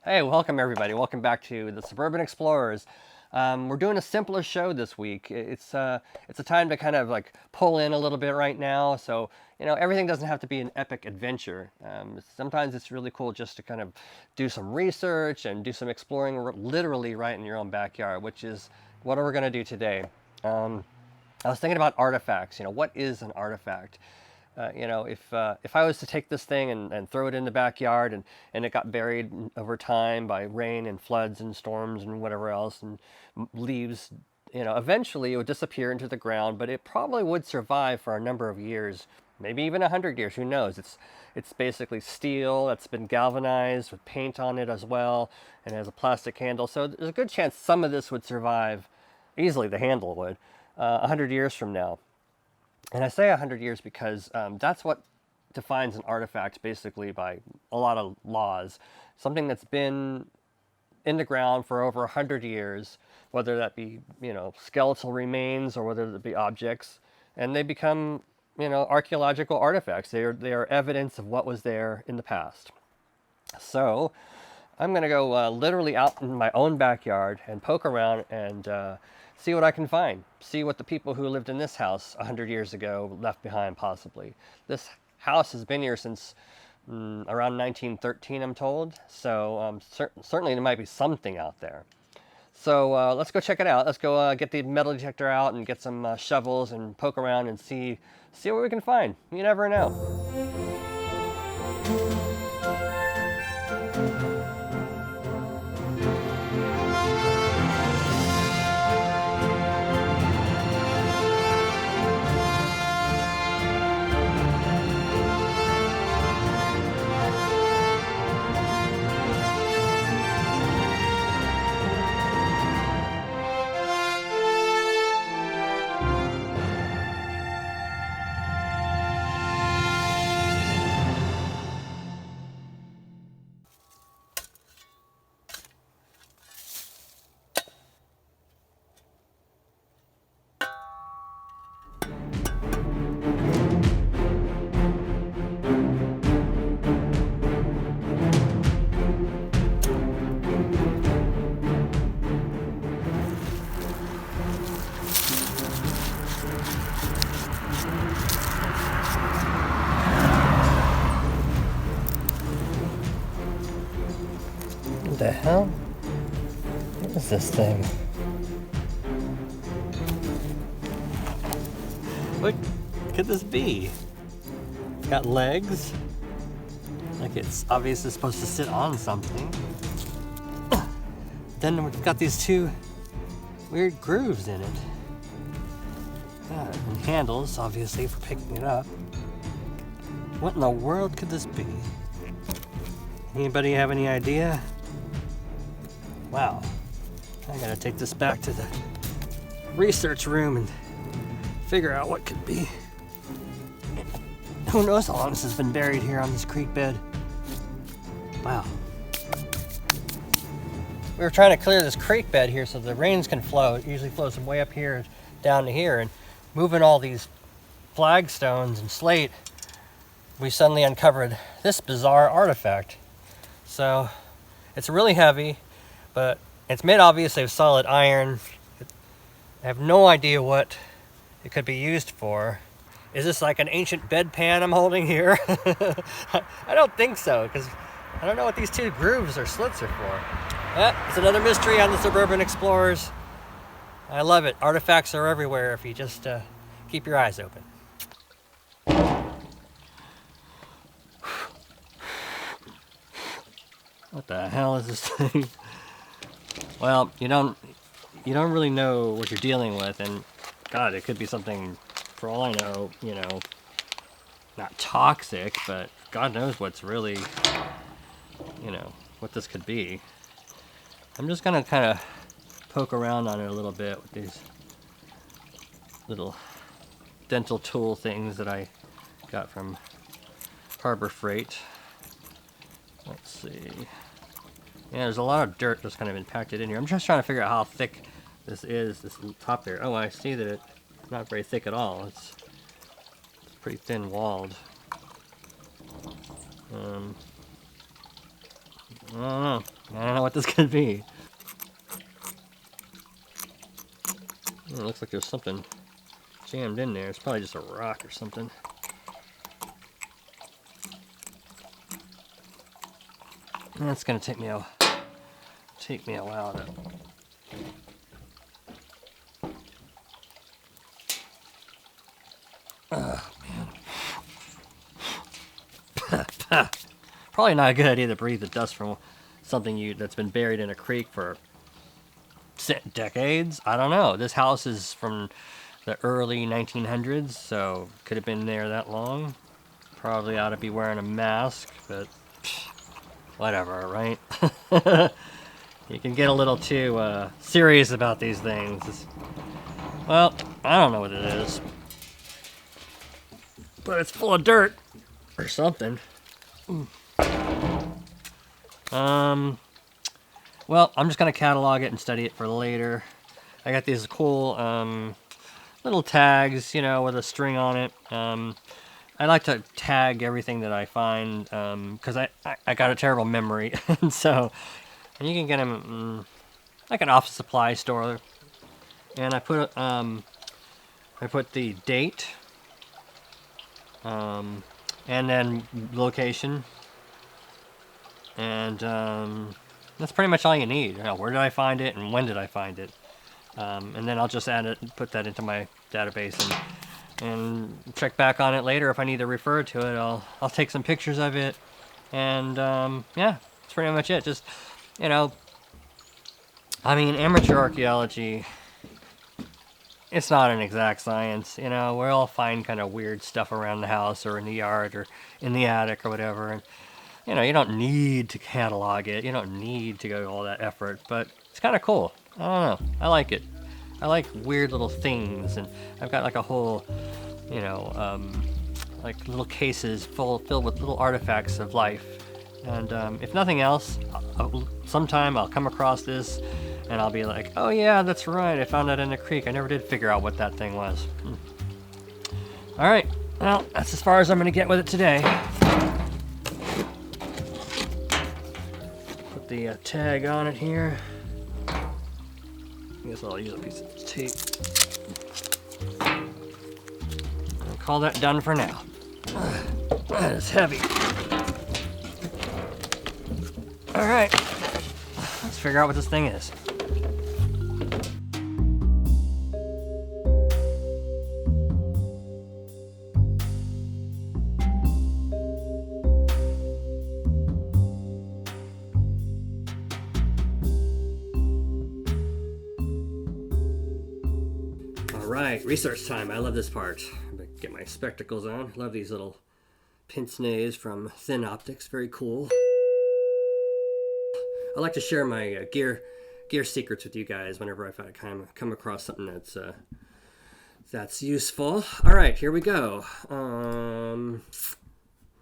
Hey, welcome everybody. Welcome back to the Suburban Explorers. We're doing a simpler show this week. It's a time to kind of like pull in a little bit right now. So everything doesn't have to be an epic adventure. Sometimes it's really cool just to kind of do some research and do some exploring literally right in your own backyard, which is what we're going to do today. I was thinking about artifacts. What is an artifact? If I was to take this thing and throw it in the backyard and it got buried over time by rain and floods and storms and whatever else and leaves, eventually it would disappear into the ground, but it probably would survive for a number of years, maybe even 100 years, who knows? It's basically steel that's been galvanized with paint on it as well, and has a plastic handle, so there's a good chance some of this would survive, easily the handle would, 100 years from now. And I say 100 years because that's what defines an artifact basically by a lot of laws. Something that's been in the ground for over 100 years, whether that be, skeletal remains or whether it be objects, and they become, archaeological artifacts. They are evidence of what was there in the past. So I'm going to go literally out in my own backyard and poke around and see what I can find. See what the people who lived in this house 100 years ago left behind, possibly. This house has been here since around 1913, I'm told. So certainly there might be something out there. So let's go check it out. Let's go get the metal detector out and get some shovels and poke around and see what we can find. You never know. What the hell? What is this thing? What could this be? It's got legs. Like it's obviously supposed to sit on something. Then we've got these two weird grooves in it. And handles, obviously, for picking it up. What in the world could this be? Anybody have any idea? Wow, I gotta take this back to the research room and figure out what could be. Who knows how long this has been buried here on this creek bed. Wow. We were trying to clear this creek bed here so the rains can flow. It usually flows from way up here down to here, and moving all these flagstones and slate, we suddenly uncovered this bizarre artifact. So it's really heavy, but it's made obviously of solid iron. I have no idea what it could be used for. Is this like an ancient bedpan I'm holding here? I don't think so, because I don't know what these two grooves or slits are for. It's another mystery on the Suburban Explorers. I love it. Artifacts are everywhere if you just keep your eyes open. What the hell is this thing? Well, you don't really know what you're dealing with, and God, it could be something, for all I know, not toxic, but God knows what's really, what this could be. I'm just gonna kind of poke around on it a little bit with these little dental tool things that I got from Harbor Freight. Let's see. Yeah, there's a lot of dirt just kind of impacted in here. I'm just trying to figure out how thick this is, this top there. Oh, I see that it's not very thick at all. It's pretty thin walled. I don't know. I don't know what this could be. It looks like there's something jammed in there. It's probably just a rock or something. That's gonna take me a while to. Oh man. Probably not a good idea to breathe the dust from something that's been buried in a creek for decades. I don't know. This house is from the early 1900s, so could have been there that long. Probably ought to be wearing a mask, but whatever, right? You can get a little too serious about these things. Well, I don't know what it is, but it's full of dirt or something. Well, I'm just gonna catalog it and study it for later. I got these cool little tags, you know, with a string on it. I like to tag everything that I find because I got a terrible memory, and so you can get them like an office supply store. And I put the date, and then location, and that's pretty much all you need. You know, where did I find it and when did I find it? And then I'll just add it, put that into my database, and check back on it later if I need to refer to it. I'll take some pictures of it, and yeah, that's pretty much it. Just, you know, I mean, amateur archaeology, it's not an exact science. You know, we all find kind of weird stuff around the house or in the yard or in the attic or whatever, and you know, you don't need to catalog it. You don't need to go to all that effort, but it's kind of cool. I don't know. I like it. I like weird little things, and I've got like a whole, you know, like little cases filled with little artifacts of life. And if nothing else, sometime I'll come across this, and I'll be like, oh yeah, that's right. I found that in the creek. I never did figure out what that thing was. All right. Well, that's as far as I'm going to get with it today. Put the tag on it here. I guess I'll use a piece of tape. I'll call that done for now. That is heavy. All right, let's figure out what this thing is. Alright, research time. I love this part. I'm gonna get my spectacles on. Love these little pince-nez from Thin Optics. Very cool. I like to share my gear secrets with you guys whenever I come across something that's useful. Alright, here we go.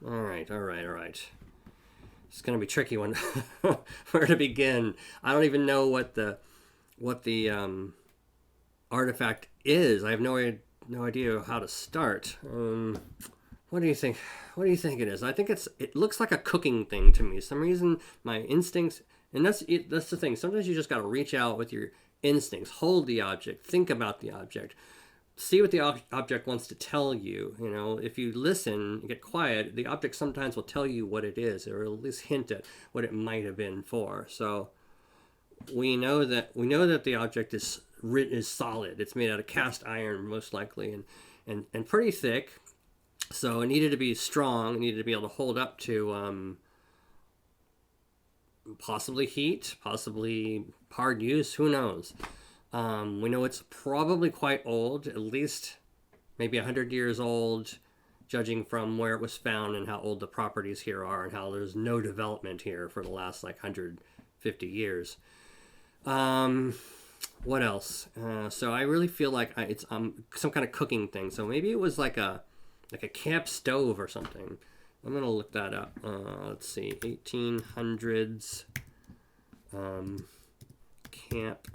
Alright. It's gonna be a tricky one. Where to begin? I don't even know what the artifact is. I have no idea how to start. What do you think? What do you think it is? I think it looks like a cooking thing to me. Some reason my instincts, and that's the thing. Sometimes you just got to reach out with your instincts, hold the object, think about the object, see what the object wants to tell you. You know, if you listen, get quiet, the object sometimes will tell you what it is, or at least hint at what it might have been for. So we know that the object is solid. It's made out of cast iron, most likely, and pretty thick. So it needed to be strong. It needed to be able to hold up to possibly heat, possibly hard use. Who knows? We know it's probably quite old, at least maybe 100 years old, judging from where it was found and how old the properties here are, and how there's no development here for the last like 150 years. What else? So I really feel like it's some kind of cooking thing. So maybe it was like a camp stove or something. I'm gonna look that up. Let's see, 1800s camp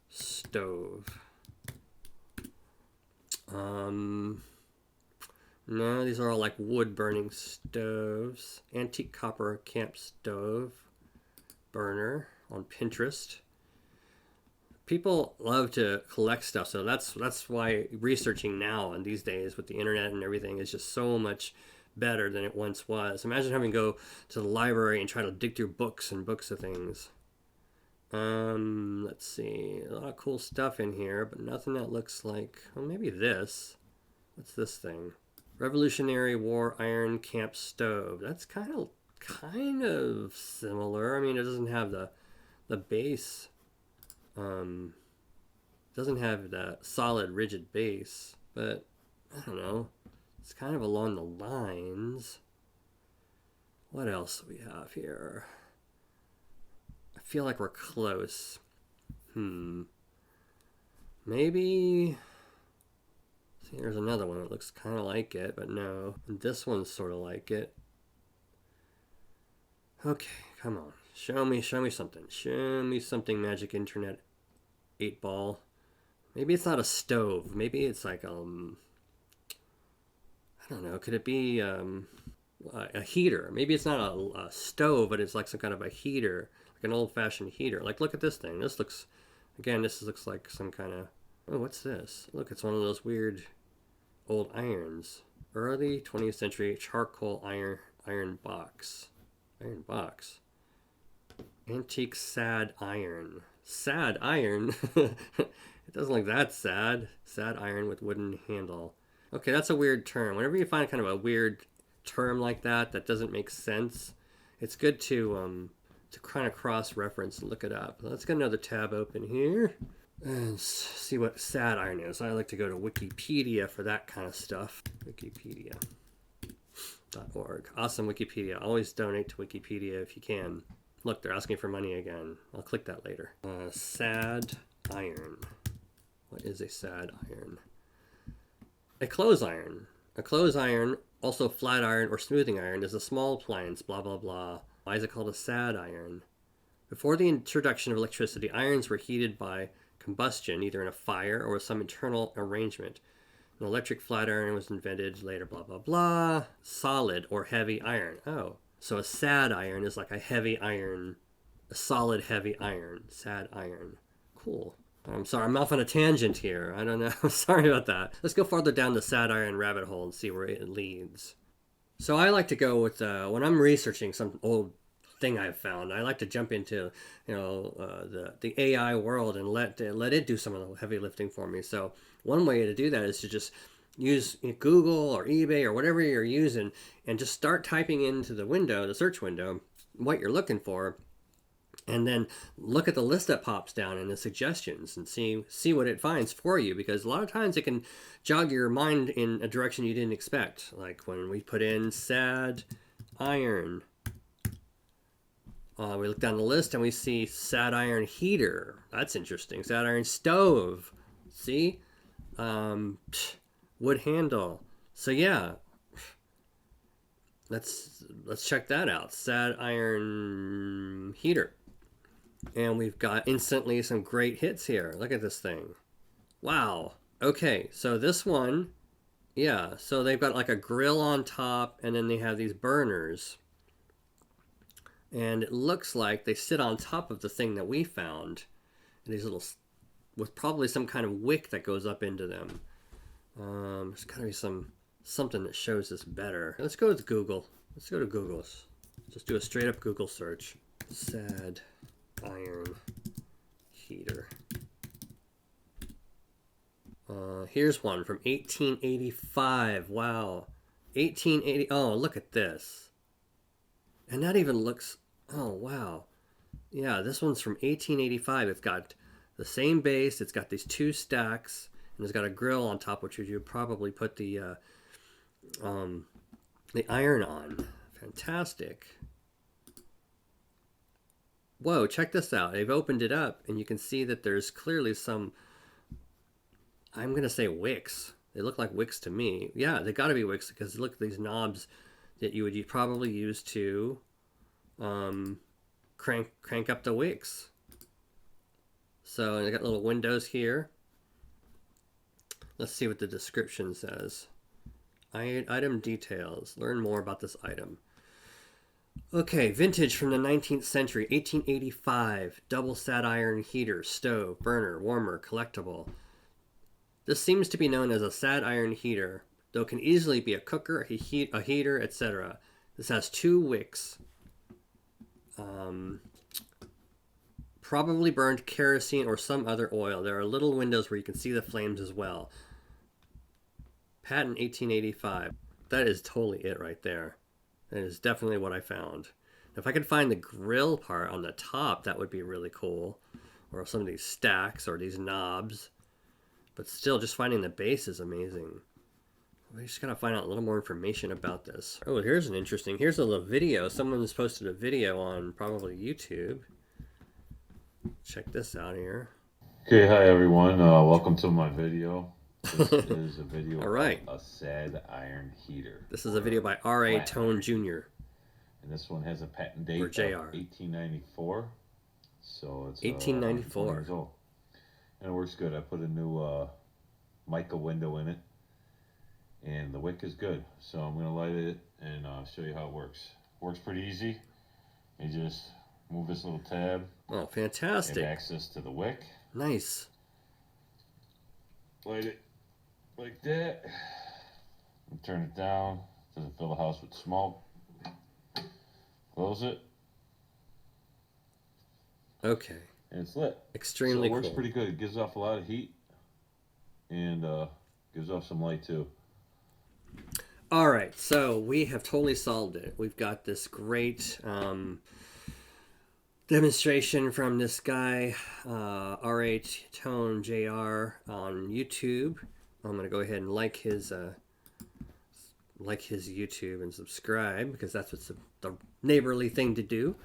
stove. No, these are all like wood burning stoves. Antique copper camp stove burner on Pinterest. People love to collect stuff, so that's why researching now and these days with the internet and everything is just so much better than it once was. Imagine having to go to the library and try to dig through books and books of things. Let's see, a lot of cool stuff in here, but nothing that looks like, well, maybe this. What's this thing? Revolutionary War iron camp stove. That's kind of similar. I mean, it doesn't have the base. Doesn't have that solid rigid base, but I don't know. It's kind of along the lines. What else do we have here? I feel like we're close. Maybe. See, there's another one that looks kind of like it, but no. And this one's sort of like it. Okay, come on. Show me something. Show me something, Magic Internet 8-ball. Maybe it's not a stove. Maybe it's like, I don't know. Could it be a heater? Maybe it's not a stove, but it's like some kind of a heater. Like an old-fashioned heater. Like, look at this thing. This looks like some kind of... Oh, what's this? Look, it's one of those weird old irons. Early 20th century charcoal iron box. Iron box. Antique sad iron. Sad iron? It doesn't look that sad. Sad iron with wooden handle. Okay, that's a weird term. Whenever you find kind of a weird term like that doesn't make sense, it's good to kind of cross-reference and look it up. Let's get another tab open here and see what sad iron is. I like to go to Wikipedia for that kind of stuff. Wikipedia.org. Awesome Wikipedia. Always donate to Wikipedia if you can. Look, they're asking for money again. I'll click that later. Sad iron. What is a sad iron? A clothes iron. A clothes iron, also flat iron or smoothing iron, is a small appliance, blah, blah, blah. Why is it called a sad iron? Before the introduction of electricity, irons were heated by combustion, either in a fire or with some internal arrangement. An electric flat iron was invented later, blah, blah, blah. Solid or heavy iron. Oh, so a sad iron is like a heavy iron, a solid heavy iron. Sad iron. Cool. I'm sorry, I'm off on a tangent here. I don't know. Sorry about that. Let's go farther down the sad iron rabbit hole and see where it leads. So I like to go with, when I'm researching some old thing I've found, I like to jump into, the AI world and let it do some of the heavy lifting for me. So one way to do that is to just use Google or eBay or whatever you're using and just start typing into the search window, what you're looking for. And then look at the list that pops down and the suggestions and see what it finds for you, because a lot of times it can jog your mind in a direction you didn't expect. Like when we put in sad iron, we look down the list and we see sad iron heater. That's interesting. Sad iron stove. See? Wood handle. So yeah, let's check that out. Sad iron heater. And we've got instantly some great hits here. Look at this thing. Wow. Okay, so this one, yeah, so they've got like a grill on top, and then they have these burners. And it looks like they sit on top of the thing that we found. These little, with probably some kind of wick that goes up into them. There's got to be something that shows this better. Let's go with Google. Let's go to Google. Just do a straight up Google search. Sad iron heater. Here's one from 1885. Wow. 1880. Oh, look at this. And that even looks... Oh, wow. Yeah, this one's from 1885. It's got the same base. It's got these two stacks. And it's got a grill on top, which you would probably put the iron on. Fantastic. Whoa, check this out. They've opened it up, and you can see that there's clearly some, I'm going to say wicks. They look like wicks to me. Yeah, they got to be wicks, because look at these knobs that you would probably use to crank up the wicks. So they got little windows here. Let's see what the description says. Item details. Learn more about this item. Okay, vintage from the 19th century, 1885. Double sad iron heater, stove, burner, warmer, collectible. This seems to be known as a sad iron heater, though can easily be a cooker, a heater, etc. This has 2 wicks. Probably burned kerosene or some other oil. There are little windows where you can see the flames as well. Patent 1885. That is totally it right there. That is definitely what I found. If I could find the grill part on the top, that would be really cool. Or some of these stacks or these knobs. But still, just finding the base is amazing. We just gotta find out a little more information about this. Oh, here's a little video. Someone has posted a video on probably YouTube. Check this out here. Okay, hi everyone. Welcome to my video. This is a video All right. of a sad iron heater. This is a video by R.A. Tone Jr. And this one has a patent date of 1894. So it's 1894. Years old. And it works good. I put a new mica window in it. And the wick is good. So I'm going to light it and show you how it works. Works pretty easy. You just move this little tab. Oh, fantastic. Get access to the wick. Nice. Light it like that. And turn it down. Doesn't fill the house with smoke. Close it. Okay. And it's lit. Extremely cool. It works cool. pretty good. It gives off a lot of heat. And gives off some light too. Alright, so we have totally solved it. We've got this great demonstration from this guy, R.A. Tone Jr. on YouTube. I'm going to go ahead and like his YouTube and subscribe, because that's what's the neighborly thing to do.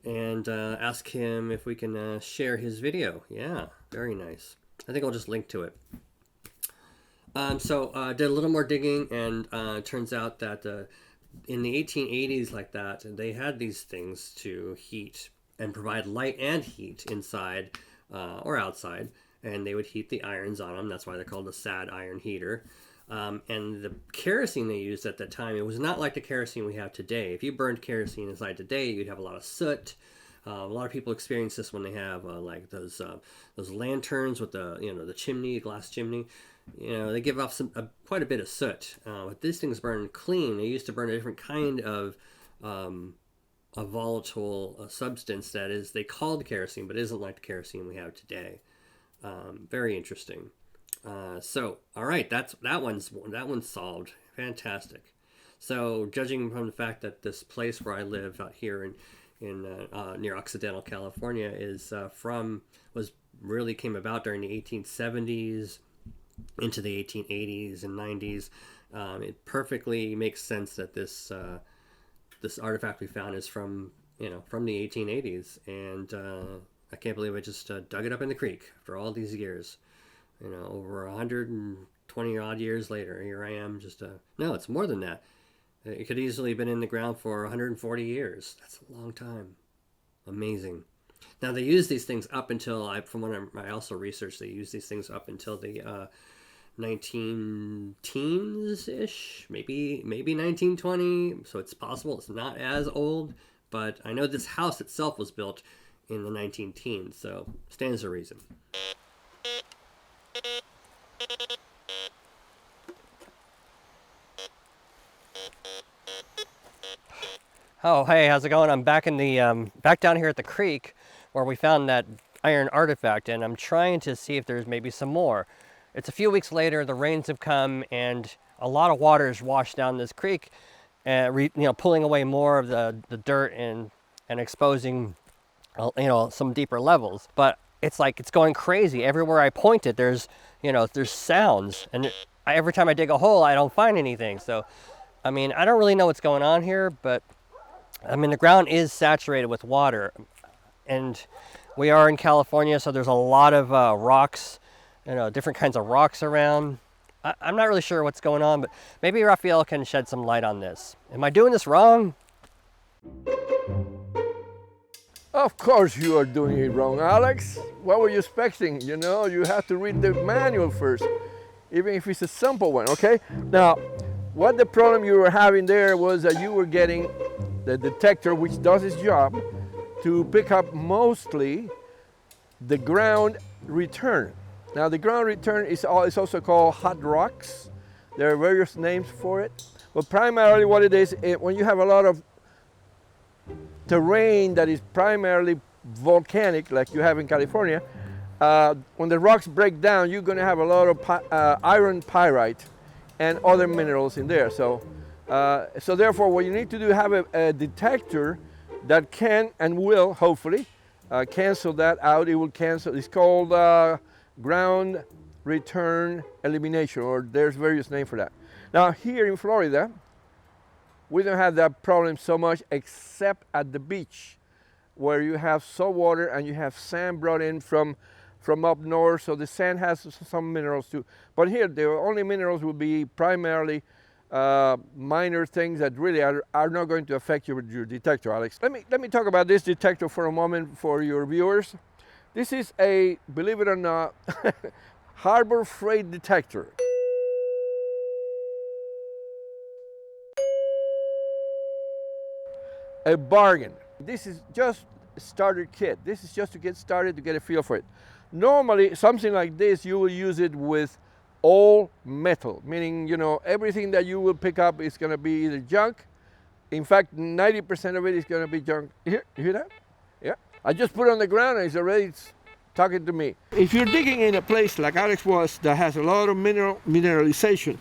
And ask him if we can share his video. Yeah, very nice. I think I'll just link to it. So I did a little more digging, and it turns out that in the 1880s like that, they had these things to heat and provide light and heat inside or outside, and they would heat the irons on them. That's why they're called a sad iron heater. And the kerosene they used at that time, it was not like the kerosene we have today. If you burned kerosene inside today, you'd have a lot of soot. A lot of people experience this when they have like those lanterns with the chimney, glass chimney. They give off quite a bit of soot. But these things burn clean. They used to burn a different kind of a volatile substance that is, they called kerosene, but isn't like the kerosene we have today. Very interesting. So, all right, that one's solved. Fantastic. So, judging from the fact that this place where I live out here in near Occidental, California, came about during the 1870s into the 1880s and 90s. It perfectly makes sense that this artifact we found is from the 1880s, and I can't believe I just dug it up in the creek after all these years. Over 120 odd years later, here I am. No, it's more than that. It could easily have been in the ground for 140 years. That's a long time. Amazing. Now, they use these things up until, from what I also researched, they use these things up until the 19-teens-ish, maybe 1920. So it's possible it's not as old, but I know this house itself was built in the 19-teens, so stands to reason. Oh, hey, how's it going? I'm back in the back down here at the creek where we found that iron artifact, and I'm trying to see if there's maybe some more. It's a few weeks later, the rains have come, and a lot of water is washed down this creek, pulling away more of the dirt and exposing, some deeper levels. But it's like it's going crazy. Everywhere I point it, there's sounds, and every time I dig a hole, I don't find anything. So, I don't really know what's going on here, but the ground is saturated with water, and we are in California, so there's a lot of rocks, different kinds of rocks around. I'm not really sure what's going on, but maybe Rafael can shed some light on this. Am I doing this wrong? Of course you are doing it wrong, Alex. What were you expecting? You have to read the manual first, even if it's a simple one, okay? Now, what the problem you were having there was that you were getting the detector, which does its job, to pick up mostly the ground return. Now the ground return is also called hot rocks. There are various names for it. But primarily what it is, when you have a lot of terrain that is primarily volcanic, like you have in California, when the rocks break down, you're going to have a lot of iron pyrite and other minerals in there. So therefore, what you need to do is have a detector that can and will, hopefully, cancel that out. It will cancel. It's called ground return elimination, or there's various names for that. Now here in Florida, we don't have that problem so much, except at the beach, where you have salt water and you have sand brought in from up north, so the sand has some minerals too. But here, the only minerals will be primarily minor things that really are not going to affect your detector, Alex. Let me talk about this detector for a moment for your viewers. This is a, believe it or not, Harbor Freight detector. A bargain. This is just a starter kit. This is just to get started, to get a feel for it. Normally, something like this, you will use it with all metal, meaning, you know, everything that you will pick up is going to be either junk. In fact, 90% of it is going to be junk. Here, you hear that? Yeah. I just put it on the ground and it's already talking to me. If you're digging in a place like Alex was that has a lot of mineralization,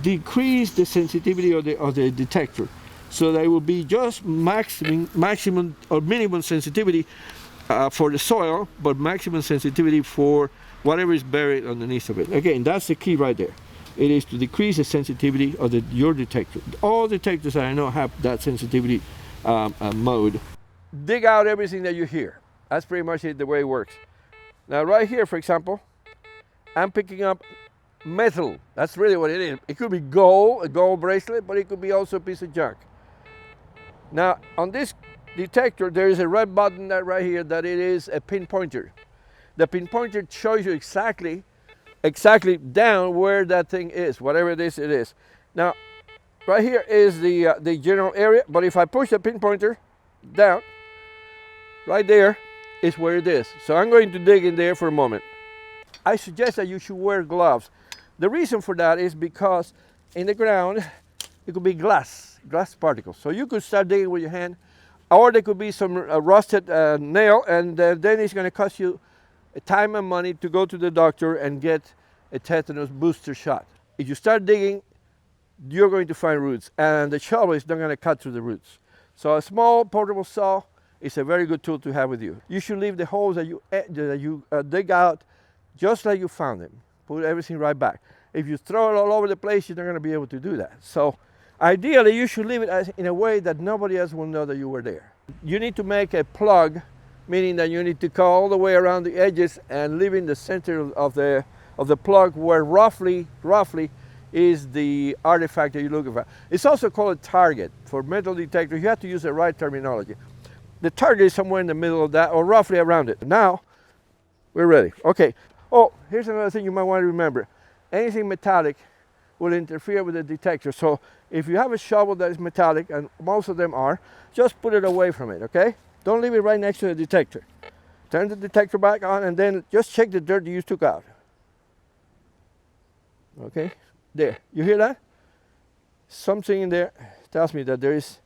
decrease the sensitivity of the detector, so that it will be just maximum or minimum sensitivity for the soil, but maximum sensitivity for whatever is buried underneath of it. Again, that's the key right there. It is to decrease the sensitivity of your detector. All detectors that I know have that sensitivity mode. Dig out everything that you hear. That's pretty much it, the way it works. Now right here, for example, I'm picking up metal. That's really what it is. It could be gold, a gold bracelet, but it could be also a piece of junk. Now on this detector, there is a red button that right here that it is a pinpointer. The pinpointer shows you exactly down where that thing is, whatever it is. Now, right here is the general area, but if I push the pinpointer down, right there is where it is. So I'm going to dig in there for a moment. I suggest that you should wear gloves. The reason for that is because in the ground, it could be glass particles. So you could start digging with your hand, or there could be some rusted nail, and then it's going to cost you time and money to go to the doctor and get a tetanus booster shot. If you start digging, you're going to find roots, and the shovel is not going to cut through the roots. So a small portable saw is a very good tool to have with you. You should leave the holes that you dig out just like you found them. Put everything right back. If you throw it all over the place, you're not going to be able to do that. So ideally, you should leave it in a way that nobody else will know that you were there. You need to make a plug, meaning that you need to go all the way around the edges and leave in the center of the plug where roughly is the artifact that you're looking for. It's also called a target. For metal detectors, you have to use the right terminology. The target is somewhere in the middle of that, or roughly around it. Now, we're ready. Okay. Oh, here's another thing you might want to remember. Anything metallic will interfere with the detector. So if you have a shovel that is metallic, and most of them are, just put it away from it, okay? Don't leave it right next to the detector. Turn the detector back on and then just check the dirt you took out. Okay, there. You hear that? Something in there tells me that there is,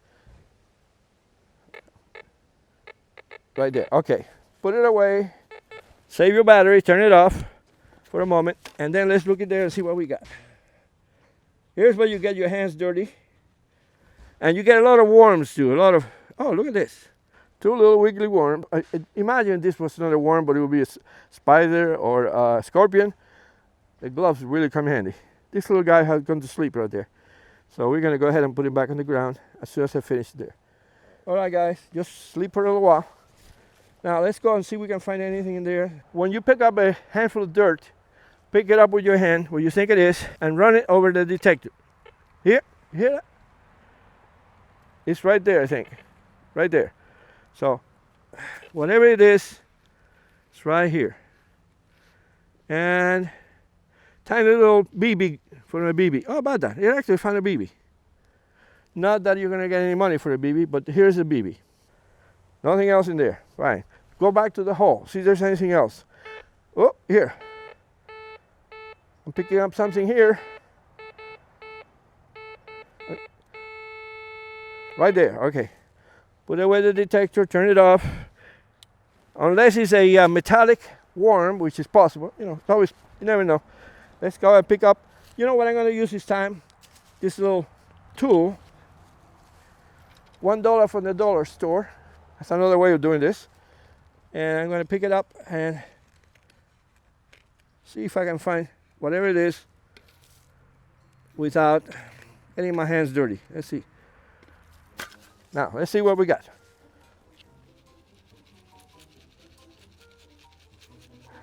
right there. Okay, put it away. Save your battery, turn it off for a moment, and then let's look in there and see what we got. Here's where you get your hands dirty. And you get a lot of worms too, oh, look at this. Two little wiggly worms. Imagine this was not a worm, but it would be a spider or a scorpion. The gloves really come handy. This little guy has gone to sleep right there. So we're gonna go ahead and put him back on the ground as soon as I finish there. All right, guys, just sleep for a little while. Now let's go and see if we can find anything in there. When you pick up a handful of dirt, pick it up with your hand where you think it is and run it over the detector. Here, hear that? It's right there, I think. Right there. So, whatever it is, it's right here. And tiny little BB for a BB. Oh, about that. It actually found a BB. Not that you're going to get any money for a BB, but here's a BB. Nothing else in there. Fine. Go back to the hole. See if there's anything else. Oh, here. I'm picking up something here. Right there. Okay. Put away the detector. Turn it off. Unless it's a metallic worm, which is possible. You know, it's always, you never know. Let's go and pick up. You know what I'm going to use this time? This little tool. $1 from the dollar store. That's another way of doing this. And I'm going to pick it up and see if I can find whatever it is without getting my hands dirty. Let's see. Now, let's see what we got.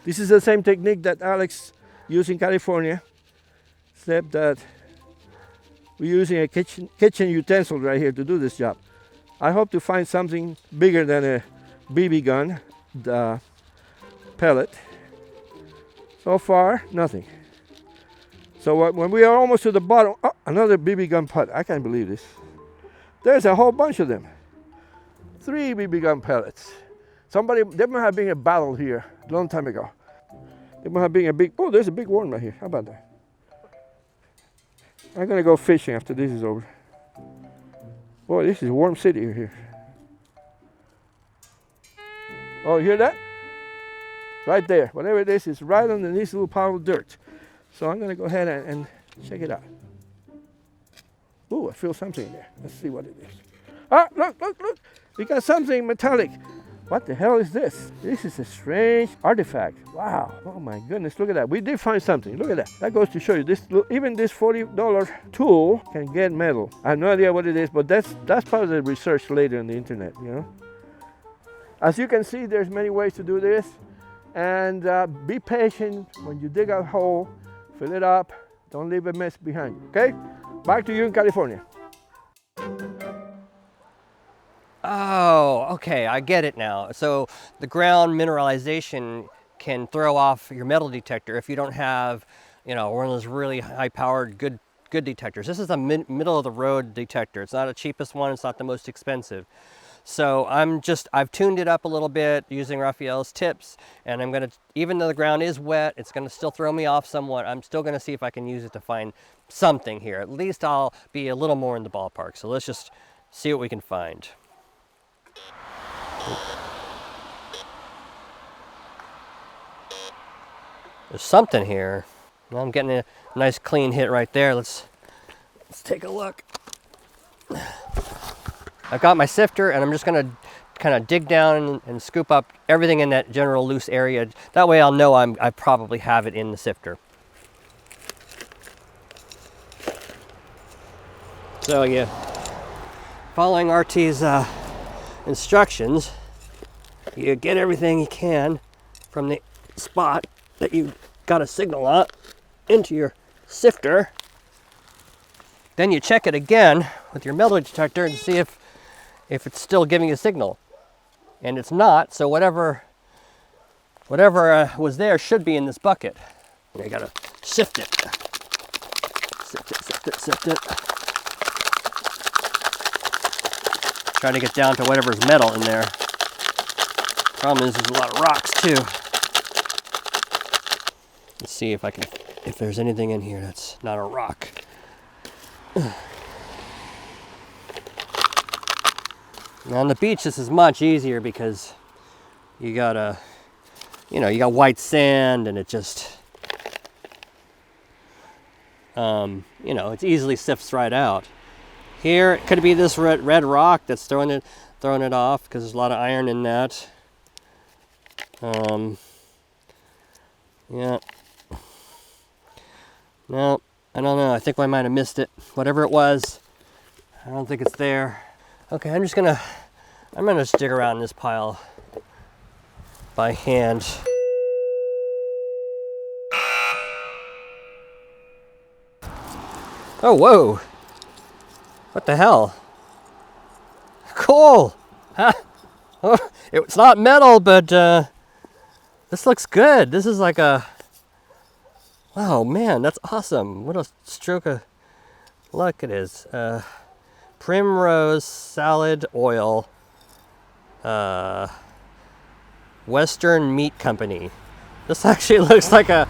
This is the same technique that Alex used in California, except that we're using a kitchen utensil right here to do this job. I hope to find something bigger than a BB gun, the pellet. So far, nothing. So when we are almost to the bottom, oh, another BB gun pellet. I can't believe this. There's a whole bunch of them. 3 BB gun pellets. There must have been a battle here a long time ago. There must have been a big, oh, there's a big worm right here. How about that? I'm gonna go fishing after this is over. Boy, this is Worm City here. Oh, you hear that? Right there. Whatever it is right underneath this little pile of dirt. So I'm gonna go ahead and check it out. Ooh, I feel something in there. Let's see what it is. Ah, look, look, look. We got something metallic. What the hell is this? This is a strange artifact. Wow. Oh my goodness, look at that. We did find something. Look at that. That goes to show you this. Even this $40 tool can get metal. I have no idea what it is, but that's part of the research later on the internet, you know. As you can see, there's many ways to do this. And be patient when you dig a hole. Fill it up. Don't leave a mess behind you, okay? Back to you in California. Oh, okay, I get it now. So the ground mineralization can throw off your metal detector if you don't have, you know, one of those really high-powered, good detectors. This is a middle-of-the-road detector. It's not the cheapest one. It's not the most expensive. So I've tuned it up a little bit using Rafael's tips, and I'm gonna, even though the ground is wet, it's gonna still throw me off somewhat. I'm still gonna see if I can use it to find something here. At least I'll be a little more in the ballpark. So let's just see what we can find. There's something here. Well, I'm getting a nice clean hit right there. Let's take a look. I've got my sifter, and I'm just gonna kind of dig down and scoop up everything in that general loose area. That way I'll know I probably have it in the sifter. So yeah, following RT's instructions, you get everything you can from the spot that you got a signal on into your sifter. Then you check it again with your metal detector and see if it's still giving a signal. And it's not, so whatever was there should be in this bucket. And you gotta sift it. Sift it, sift it, sift it. Try to get down to whatever's metal in there. Problem is there's a lot of rocks too. Let's see if there's anything in here that's not a rock. Now on the beach this is much easier because you got white sand, and it just it easily sifts right out. Here it could be this red rock that's throwing it off because there's a lot of iron in that. Yeah. No, I don't know. I think I might have missed it. Whatever it was, I don't think it's there. Okay, I'm gonna just dig around in this pile by hand. Oh, whoa. What the hell? Cool. Huh? Oh, it's not metal, but this looks good. This is like a, Oh man, that's awesome. What a stroke of luck it is. Primrose Salad Oil. Western Meat Company. This actually looks like an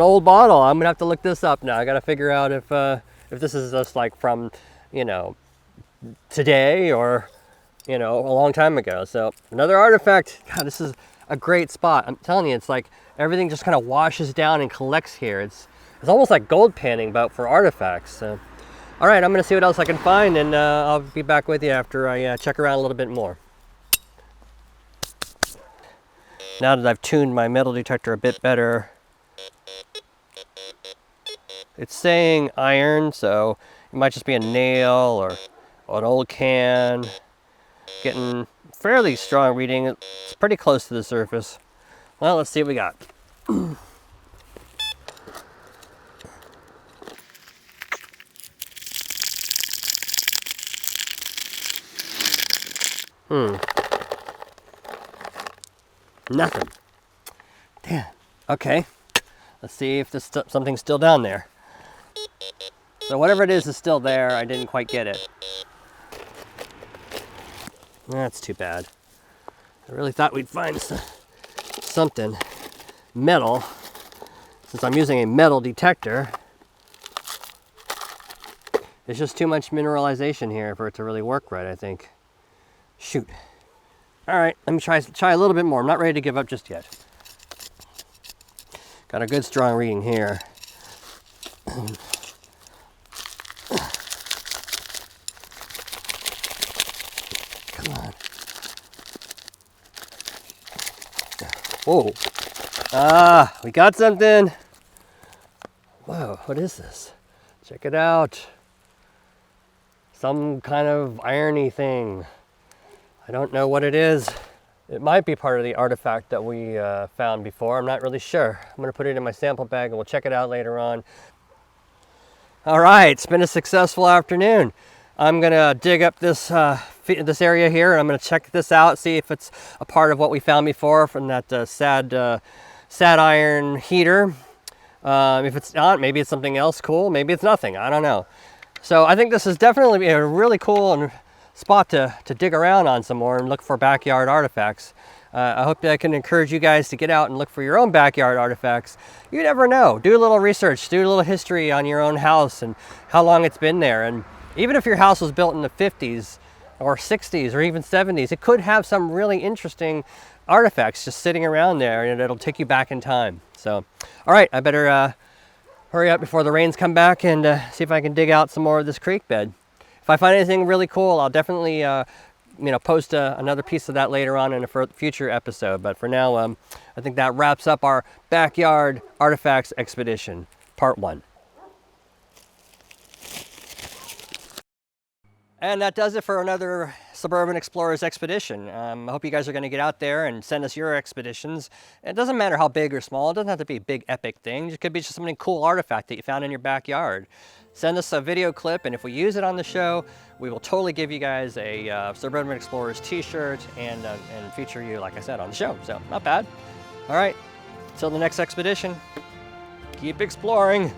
old bottle. I'm gonna have to look this up now. I gotta figure out if this is just like from, you know, today or, you know, a long time ago. So another artifact. God, this is a great spot. I'm telling you, it's like everything just kind of washes down and collects here. It's almost like gold panning, but for artifacts. So, all right, I'm gonna see what else I can find, and I'll be back with you after I check around a little bit more. Now that I've tuned my metal detector a bit better, it's saying iron, so it might just be a nail or an old can. Getting fairly strong reading. It's pretty close to the surface. Well, let's see what we got. Nothing. Damn. Okay. Let's see if there's something's still down there. So whatever it is still there. I didn't quite get it. That's too bad. I really thought we'd find something metal, since I'm using a metal detector. There's just too much mineralization here for it to really work right, I think. Shoot. All right, let me try a little bit more. I'm not ready to give up just yet. Got a good strong reading here. Come on. Whoa. Ah, we got something. Whoa, what is this? Check it out. Some kind of irony thing. I don't know what it is. It might be part of the artifact that we found before. I'm not really sure. I'm gonna put it in my sample bag and we'll check it out later on. All right, it's been a successful afternoon. I'm gonna dig up this area here, and I'm gonna check this out, see if it's a part of what we found before from that sad iron heater. If it's not, maybe it's something else cool. Maybe it's nothing. I don't know. So I think this is definitely a really cool spot to dig around on some more and look for backyard artifacts. I hope that I can encourage you guys to get out and look for your own backyard artifacts. You never know. Do a little research, do a little history on your own house and how long it's been there. And even if your house was built in the 50s or 60s or even 70s, it could have some really interesting artifacts just sitting around there, and it'll take you back in time. So, all right, I better hurry up before the rains come back and see if I can dig out some more of this creek bed. If I find anything really cool, I'll definitely post another piece of that later on in a future episode. But for now, I think that wraps up our backyard artifacts expedition, part 1. And that does it for another Suburban Explorers expedition. I hope you guys are going to get out there and send us your expeditions. It doesn't matter how big or small. It doesn't have to be a big epic thing. It could be just something cool artifact that you found in your backyard. Send us a video clip, and if we use it on the show, we will totally give you guys a Suburban Explorers t-shirt and feature you, like I said, on the show. So not bad. All right, until the next expedition, keep exploring.